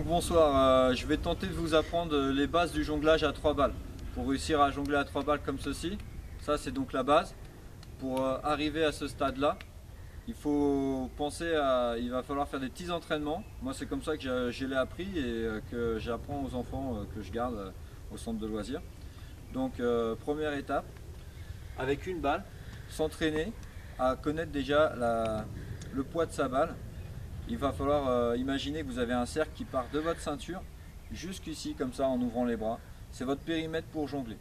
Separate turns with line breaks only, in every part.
bonsoir, je vais tenter de vous apprendre les bases du jonglage à 3 balles. Pour réussir à jongler à 3 balles comme ceci, ça c'est donc la base. Pour arriver à ce stade là, il faut penser à, il va falloir faire des petits entraînements. Moi c'est comme ça que je l'ai appris et que j'apprends aux enfants que je garde au centre de loisirs. Donc première étape, avec une balle, s'entraîner à connaître déjà le poids de sa balle. Il va falloir imaginer que vous avez un cercle qui part de votre ceinture jusqu'ici comme ça en ouvrant les bras. C'est votre périmètre pour jongler.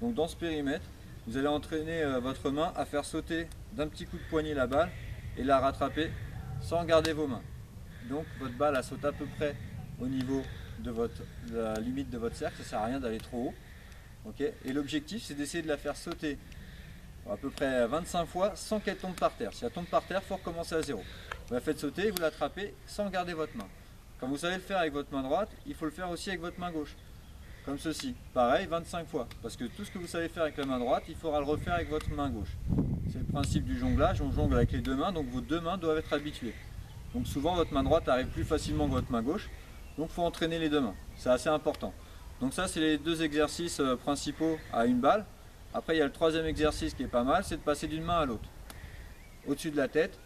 Donc dans ce périmètre, vous allez entraîner votre main à faire sauter d'un petit coup de poignet la balle et la rattraper sans garder vos mains. Donc votre balle elle saute à peu près au niveau de la limite de votre cercle, ça ne sert à rien d'aller trop haut. Okay, et l'objectif c'est d'essayer de la faire sauter à peu près 25 fois sans qu'elle tombe par terre. Si elle tombe par terre, il faut recommencer à zéro. Vous la faites sauter et vous l'attrapez sans garder votre main. Quand vous savez le faire avec votre main droite, il faut le faire aussi avec votre main gauche. Comme ceci, pareil 25 fois. Parce que tout ce que vous savez faire avec la main droite, il faudra le refaire avec votre main gauche. C'est le principe du jonglage, on jongle avec les deux mains, donc vos deux mains doivent être habituées. Donc souvent votre main droite arrive plus facilement que votre main gauche, donc il faut entraîner les deux mains, c'est assez important. Donc ça c'est les deux exercices principaux à une balle. Après il y a le troisième exercice qui est pas mal, c'est de passer d'une main à l'autre. Au-dessus de la tête,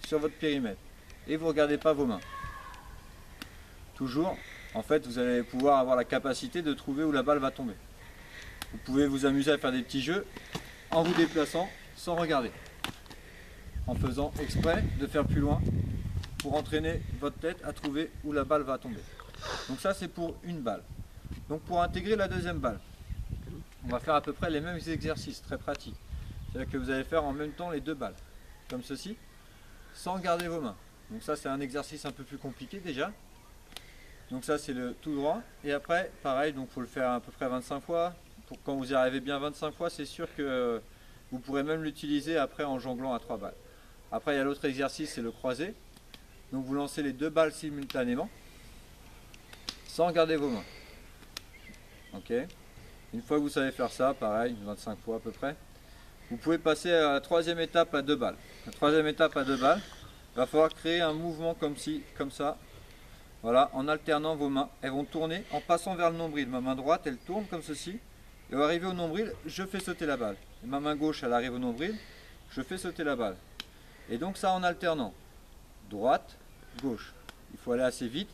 sur votre périmètre. Et vous ne regardez pas vos mains. Toujours, en fait, vous allez pouvoir avoir la capacité de trouver où la balle va tomber. Vous pouvez vous amuser à faire des petits jeux en vous déplaçant sans regarder. En faisant exprès de faire plus loin pour entraîner votre tête à trouver où la balle va tomber. Donc ça c'est pour une balle. Donc pour intégrer la deuxième balle, on va faire à peu près les mêmes exercices, très pratiques. C'est-à-dire que vous allez faire en même temps les deux balles, comme ceci, sans garder vos mains. Donc ça c'est un exercice un peu plus compliqué déjà. Donc ça c'est le tout droit. Et après pareil, donc il faut le faire à peu près 25 fois. Pour quand vous y arrivez bien 25 fois, c'est sûr que vous pourrez même l'utiliser après en jonglant à 3 balles. Après il y a l'autre exercice, c'est le croisé. Donc vous lancez les deux balles simultanément, sans garder vos mains. Ok. Une fois que vous savez faire ça, pareil, 25 fois à peu près, vous pouvez passer à la troisième étape à 2 balles. La troisième étape à 2 balles, il va falloir créer un mouvement comme ça, voilà, en alternant vos mains. Elles vont tourner en passant vers le nombril. Ma main droite, elle tourne comme ceci, et au arriver au nombril, je fais sauter la balle. Et ma main gauche, elle arrive au nombril, je fais sauter la balle. Et donc ça en alternant, droite, gauche. Il faut aller assez vite,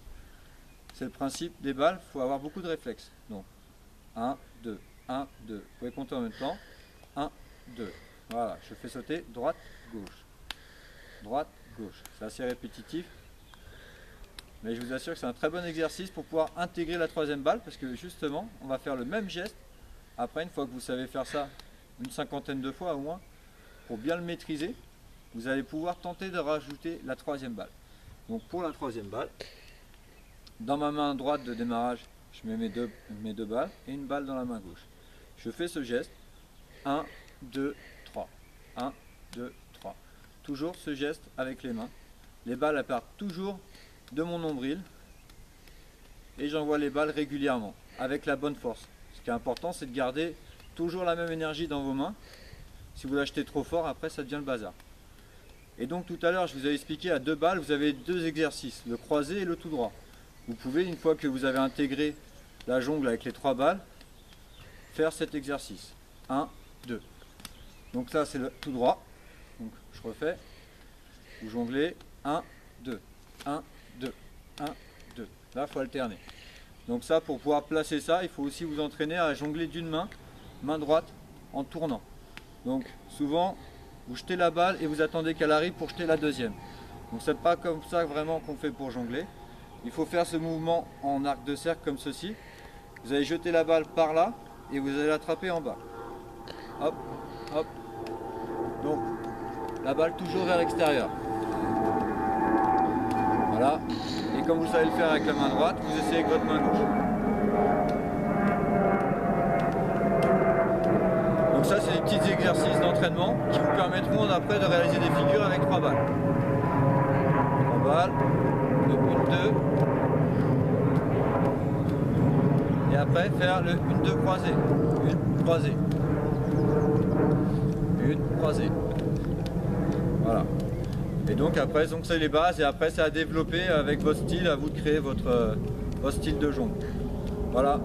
c'est le principe des balles, il faut avoir beaucoup de réflexes. Donc, 1, 2, 1, 2. Vous pouvez compter en même temps. 1, 2. Voilà, je fais sauter droite, gauche. Droite, gauche. C'est assez répétitif. Mais je vous assure que c'est un très bon exercice pour pouvoir intégrer la troisième balle. Parce que justement, on va faire le même geste. Après, une fois que vous savez faire ça une cinquantaine de fois au moins, pour bien le maîtriser, vous allez pouvoir tenter de rajouter la troisième balle. Donc pour la troisième balle, dans ma main droite de démarrage, je mets mes deux balles et une balle dans la main gauche. Je fais ce geste. 1, 2, 3. 1, 2, 3. Toujours ce geste avec les mains. Les balles elles partent toujours de mon nombril. Et j'envoie les balles régulièrement, avec la bonne force. Ce qui est important, c'est de garder toujours la même énergie dans vos mains. Si vous l'achetez trop fort, après ça devient le bazar. Et donc tout à l'heure, je vous avais expliqué à 2 balles, vous avez 2 exercices, le croisé et le tout droit. Vous pouvez, une fois que vous avez intégré la jongle avec les 3 balles, faire cet exercice. 1, 2. Donc ça c'est le tout droit. Donc je refais. Vous jonglez. 1, 2. 1, 2. 1, 2. Là il faut alterner. Donc ça, pour pouvoir placer ça, il faut aussi vous entraîner à jongler d'une main droite, en tournant. Donc souvent, vous jetez la balle et vous attendez qu'elle arrive pour jeter la deuxième. Donc c'est pas comme ça vraiment qu'on fait pour jongler. Il faut faire ce mouvement en arc de cercle comme ceci. Vous allez jeter la balle par là et vous allez l'attraper en bas. Hop, hop. Donc la balle toujours vers l'extérieur. Voilà. Et comme vous savez le faire avec la main droite, vous essayez avec votre main gauche. Donc ça c'est des petits exercices d'entraînement qui vous permettront après de réaliser des figures avec 3 balles. 3 balles, 1, 2. Et après faire le 1-2 croisé. Une croisée. Une croisée. Voilà. Et donc après, c'est les bases et après c'est à développer avec votre style, à vous de créer votre votre style de jongle. Voilà.